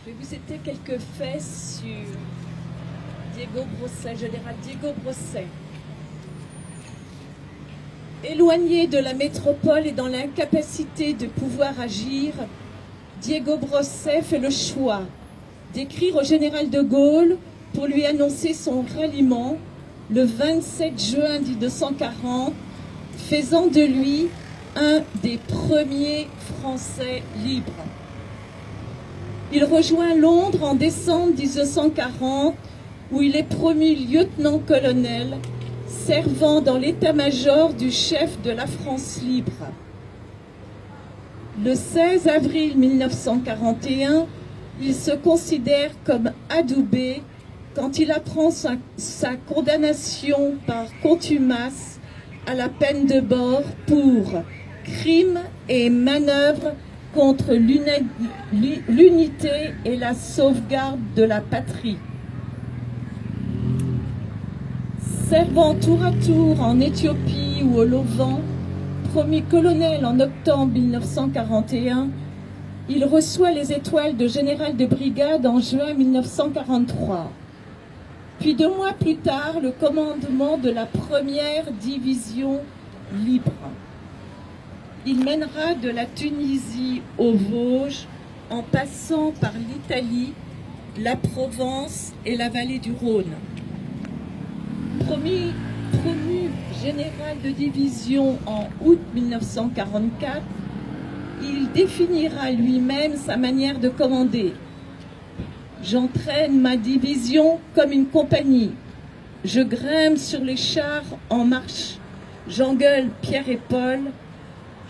Je vais vous citer quelques faits sur Diego Brosset, général Diego Brosset. Éloigné de la métropole et dans l'incapacité de pouvoir agir, Diego Brosset fait le choix d'écrire au général de Gaulle pour lui annoncer son ralliement le 27 juin 1940, faisant de lui un des premiers Français libres. Il rejoint Londres en décembre 1940, où il est promu lieutenant-colonel, servant dans l'état-major du chef de la France libre. Le 16 avril 1941, il se considère comme adoubé quand il apprend sa condamnation par contumace à la peine de mort pour crime et manœuvre contre l'unité et la sauvegarde de la patrie. Servant tour à tour en Éthiopie ou au Levant, promu colonel en octobre 1941, il reçoit les étoiles de général de brigade en juin 1943. Puis 2 mois plus tard, le commandement de la première division libre. Il mènera de la Tunisie aux Vosges, en passant par l'Italie, la Provence et la vallée du Rhône. Promu général de division en août 1944, il définira lui-même sa manière de commander. J'entraîne ma division comme une compagnie. Je grimpe sur les chars en marche. J'engueule Pierre et Paul.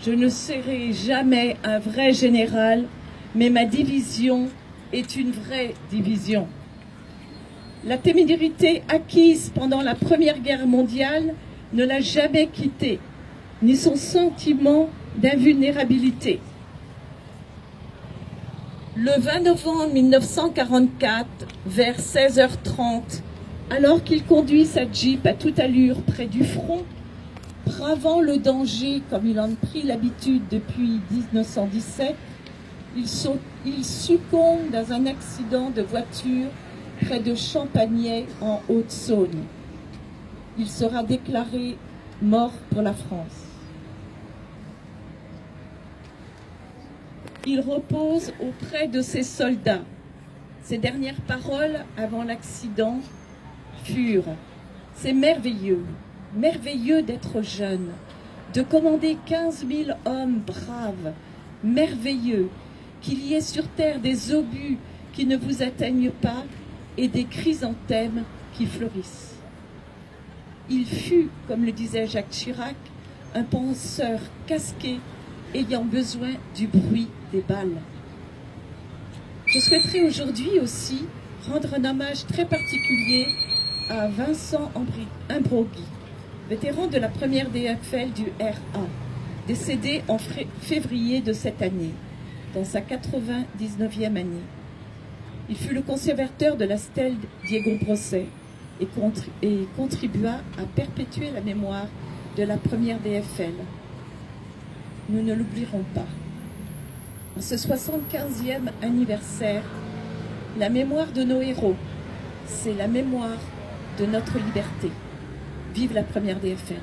Je ne serai jamais un vrai général, mais ma division est une vraie division. La témérité acquise pendant la Première Guerre mondiale ne l'a jamais quitté, ni son sentiment d'invulnérabilité. Le 20 novembre 1944, vers 16h30, alors qu'il conduit sa Jeep à toute allure près du front, bravant le danger comme il en a pris l'habitude depuis 1917, il succombe dans un accident de voiture près de Champagney en Haute-Saône. Il sera déclaré mort pour la France. Il repose auprès de ses soldats. Ses dernières paroles avant l'accident furent « C'est merveilleux, merveilleux d'être jeune, de commander 15 000 hommes braves, merveilleux qu'il y ait sur terre des obus qui ne vous atteignent pas et des chrysanthèmes qui fleurissent. » Il fut, comme le disait Jacques Chirac, un penseur casqué ayant besoin du bruit des balles. Je souhaiterais aujourd'hui aussi rendre un hommage très particulier à Vincent Imbrogui, vétéran de la première DFL du RA, décédé en février de cette année, dans sa 99e année. Il fut le conservateur de la stèle Diego Brosset et contribua à perpétuer la mémoire de la première DFL. Nous ne l'oublierons pas. En ce 75e anniversaire, la mémoire de nos héros, c'est la mémoire de notre liberté. Vive la première DFL.